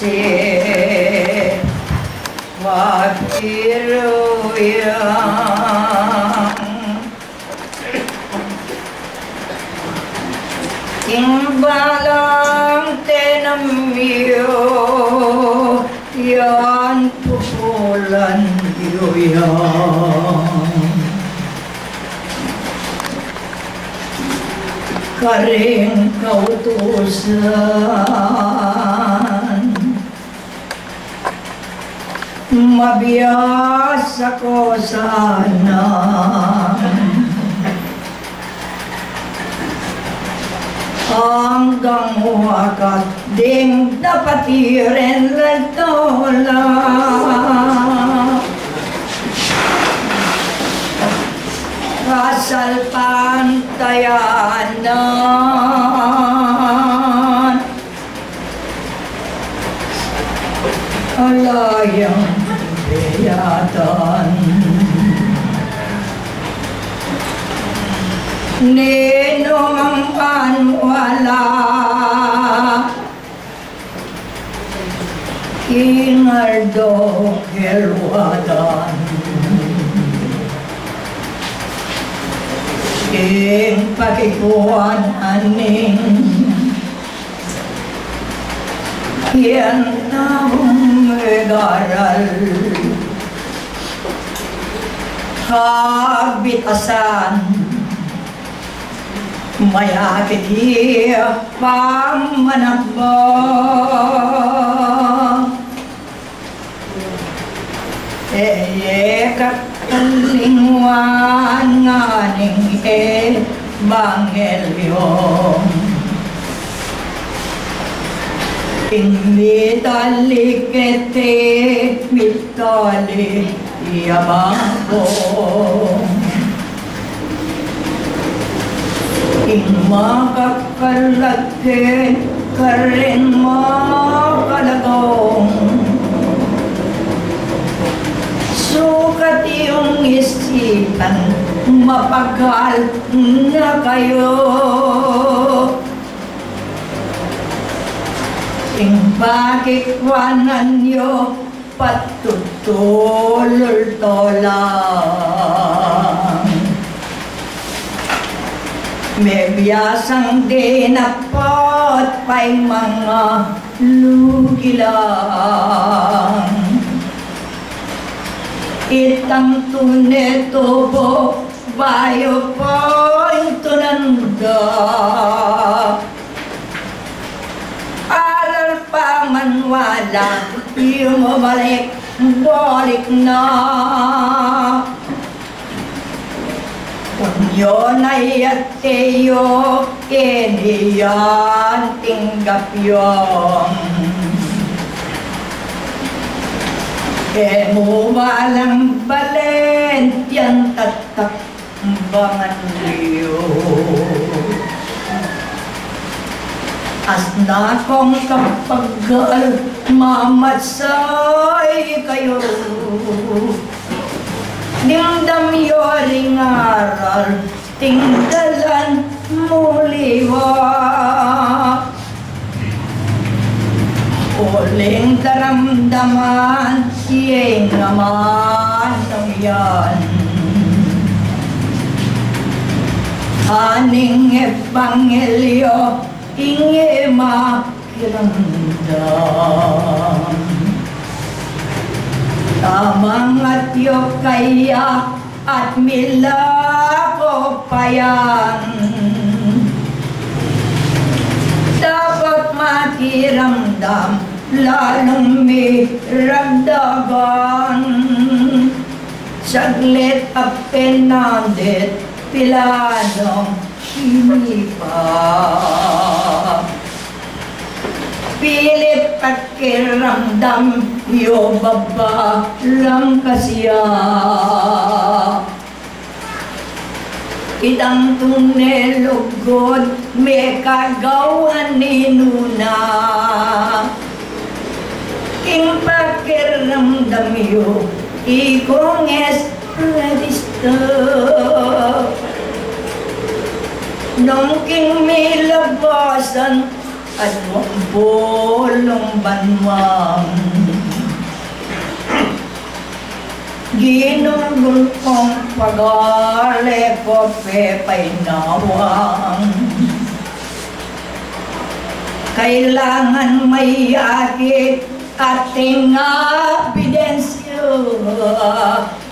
se wakiruyang imbalang tenamiyo yan pupulan yuyang karing kautusan mabiyas ako sana hanggang wakat ding dapat iren lagtola kasal pantayanan alayang beyatan ninong wala ingardo helwadan ing pakikuan aning yan taong megaral kabitasan mayakit hiya pamanakbo kalingwan nganing ebanghelyo ingmitalikete mitali yamako ingmakakalate karen makalagong sukat iyong isipan mapagal na kayo ing pakikwanan nyo patutulol to lang may biyasang dinapot pa'y mga lugi lang itang tunetubo bayo po'y tunanda alal pa man wala yung balik na kung yun ay ateyo kiniyan tinggap yung mo walang balen yan tatak bangan liyo as na kong kapag mamatsay kayo dingdam yoring aral tingdalan muliwa uling daramdaman siyeng naman ng yan aning ebanghelyo inge makiramdam tamang at kaya at mila ko payan dapat makiramdam lalong may ragdagan saglit at penandet pilanong hinipa pilit pakiramdam yo baba lang kasya itang tunelugod may kagawan ni Nuna king pakiramdam yo ikong register nung king may labasan at bulong banwang. Ginugol kong pag-ale ko pepay nawang. Kailangan may akit ating ebidensyo.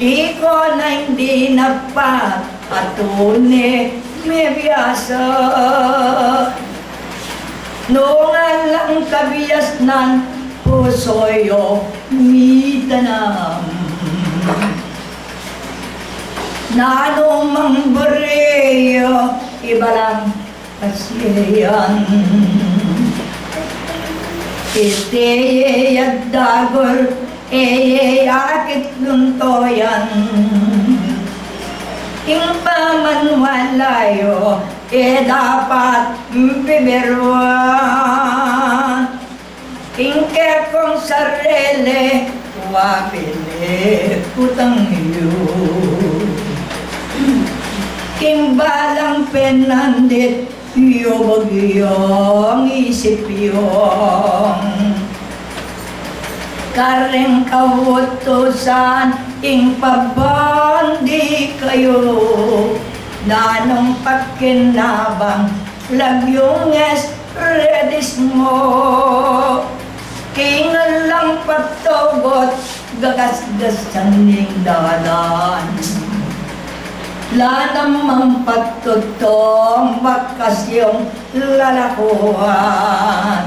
Iko na hindi napatune may biyasa. Noong lang kabiyas ng pusoyo mitanam. Nanumang bureyo iba lang kasiyan. Iteyeyag dagol, eyeyakit luntoyan. Ing pamanwalayo, dapat piberuan. Ing kekong sarili, wapili utang iyo. Ing balang penandit, yung bagyong isip yung kareng kawutusan ing pabandi kayo nanong pagkinabang lagyong redis mo kingal lang patugot gagasgasan ning dadan. Lanang patutong bakas yung lalakuan.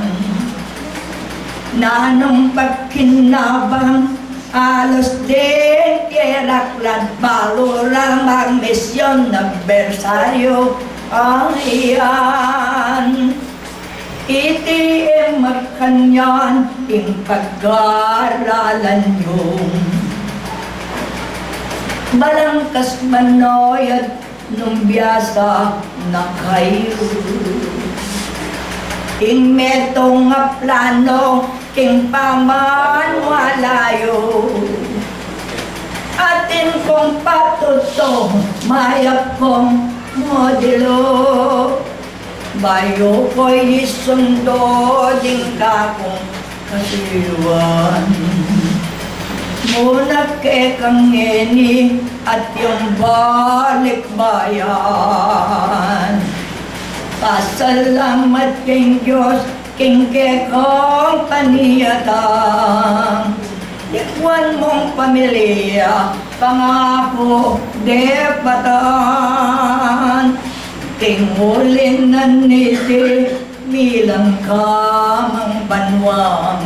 Nanong pagkinabang alos din kiraklan balulang ang misyon ng bersaryo ang iyan. Iti magkanyan ing pag-aralan yung balangkas manoyad nung biyasa na kayo. Ing metong nga plano, king paman walayo. Atin kong patuto, mayap kong modelo. Bayo ko'y isundo, ding kakong kasiwan. Muna kekang ngeni at yung balik bayan. Pasalamat king Diyos, king kekong paniyatang. Ikwan mong pamilya, pangako depatan. King ulin na niti, bilang kamang banwang.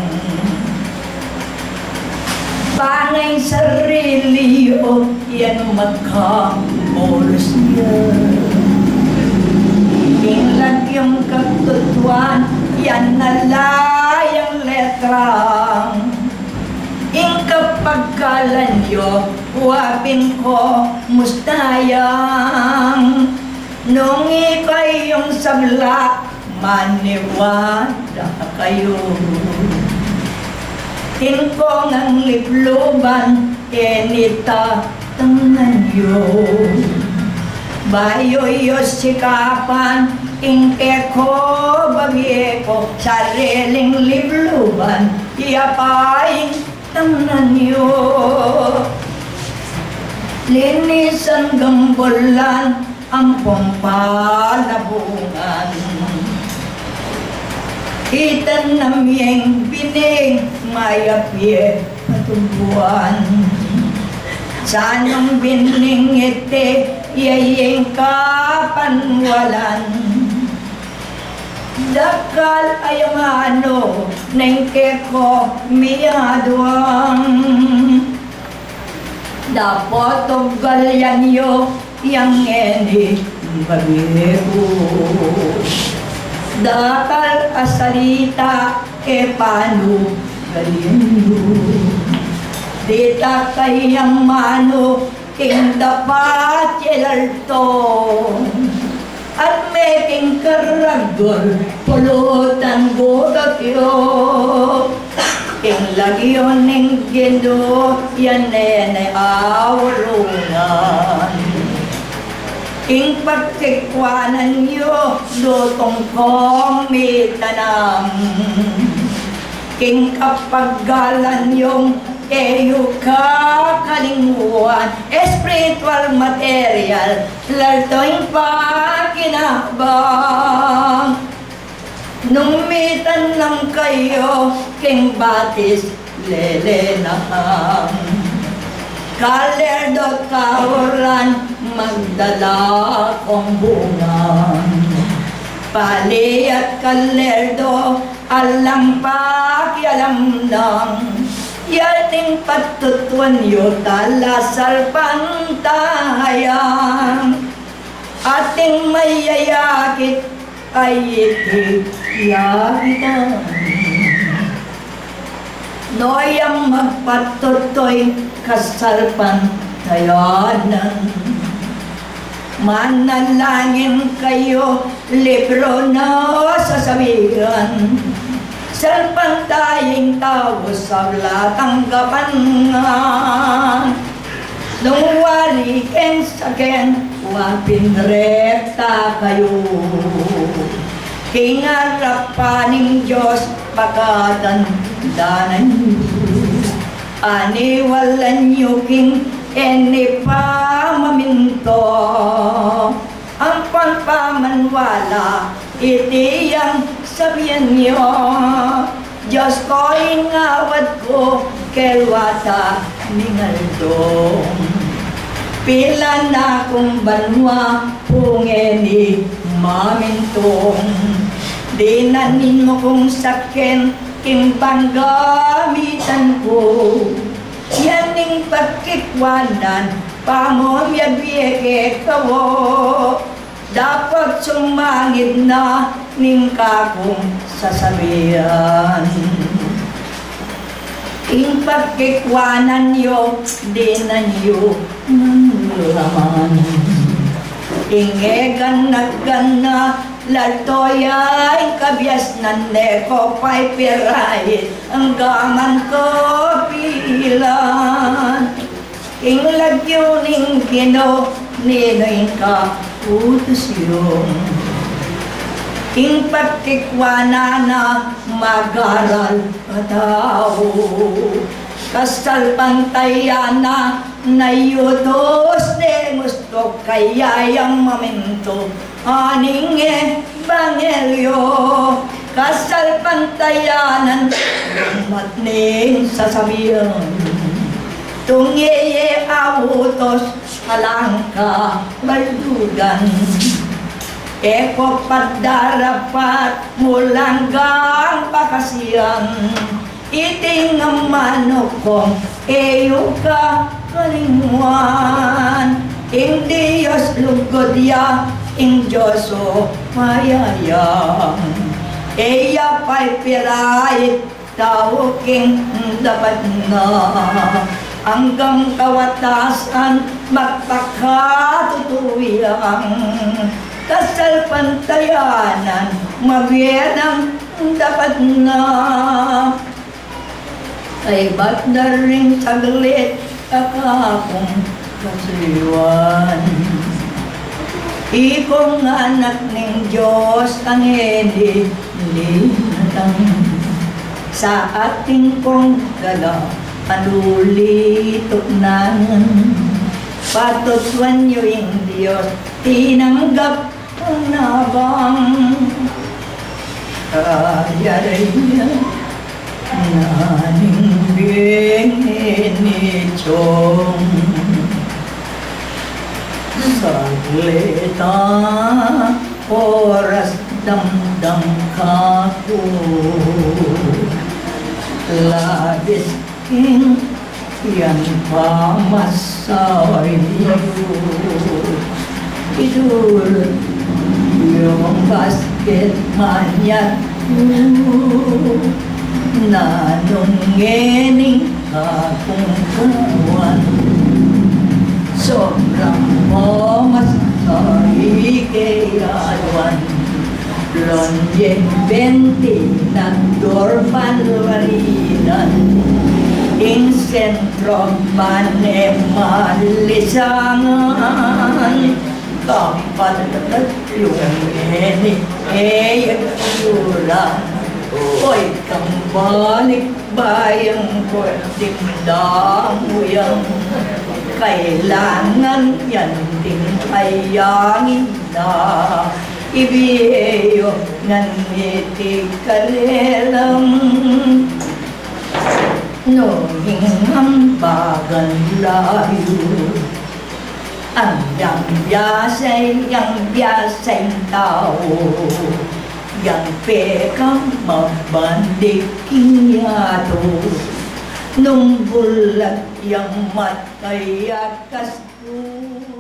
Panay sarili o yan magkamulos niya. Inglag yung katutuan, yan nalayang letrang. Ing kapagkalan yo, wapin ko mustayang. Nung ikay yung sabla, maniwala kayo. Tinkong ang lipluban, enita tangan yo. Bayo sikapan, ingke ko bagye ko, sariling lipluban, iyapain tangan yo. Linisan gambulan, ang pampalabungan. Itan namiyeng bining mayapye patubuan. Sanong bining ite yayeng kapanwalan. Dakal ayong ano nengke ko miyaduang. Dapat galyan yo yang eni bagiku. Dakal asalita panu galino. Dita kayang mano king dapat yelalto. At meking karagol pulutan godakyo. King lagyon ning gendo yan ene awrungan. ing pagkikwanan nyo, lutong kong may tanam. King kapaggalan yung eyo kakalinguan, spiritual material, lalto'y pakinabang. Nung mitan lang kayo, king batis, lelenang. Kalerdo kauran, magdala kong bungang. Pali at kalerdo, alang pakialam ng yating patutuan yo talasal pantayan. Ating mayayakit ay itiyakitan. Noyang magpatutoy kasalpan tayanan. Manalangin kayo, libro na sasabihan. Salpan tayong tao sa latanggapan nga. Nung wali ken saken, wapin rekta kayo. Kinarapaning Diyos, pagkatandanan nyo. Aniwalan nyo king eni pamaminto. Ang pagpamanwala, itiyang sabihan nyo. Diyos ko ingawad ko, kelwata ningaldo. Pila na kong banwa, pungeni mamintong. Dinanin mo kong saken, king panggamitan ko. Yaning pagkikwanan, pamomyagbieke kawo. Dapat sumangit na ning kakong sasabihan. Ing pagkikwanan yo, dinan yo nanglaman. Ingegan nagana, laltoyay kabyas na neko pa'y piray, ang gaman ko pilan. Ing lagyuning gino, ninoy ka utos yung. Ing pagkikwana na mag-aral tao. Kasal pantayana na yutos de gusto kaya yung momento. Aning evangelyo, kasal pantayanan, matning sasabihan. Tungyeye autos, alangka, baldugan. Eko padarapat, mulanggang pakasiyan. Iting ang manok kong, eyo ka kalinguan. Ing Diyos lugod ya, ing Diyoso mayayang. Eya pa'y piray, tao king dapat na. Hanggang kawatasan, magpakatutuyang. Kasal pantayanan, mabiyadang dapat na. Ay ba't na rin saglit, akakong kasiwan. Ikong anak ng Diyos, ang hindi natang. Sa ating kong gala, anulitok naman. Patutuan nyo yung Diyos, tinanggap ang nabang. Kaya rin naning binichong saglita oras damdam ka ko labis king yan pamasay idul yung basket manyan nanunggening akong kawan sobrang momas sa ikayawan lonjen benti nagdorpan warinan ing sentro manemalisangan kapalat yung yura. Hoy kang balik bayang ko timdang uyang kailangan yan din ayangin na ibiyo ngiti kalelang nohing hambagan layo ang yang biyasay tao yang pekang mabandiking yato nung bulag yang matay akas ko.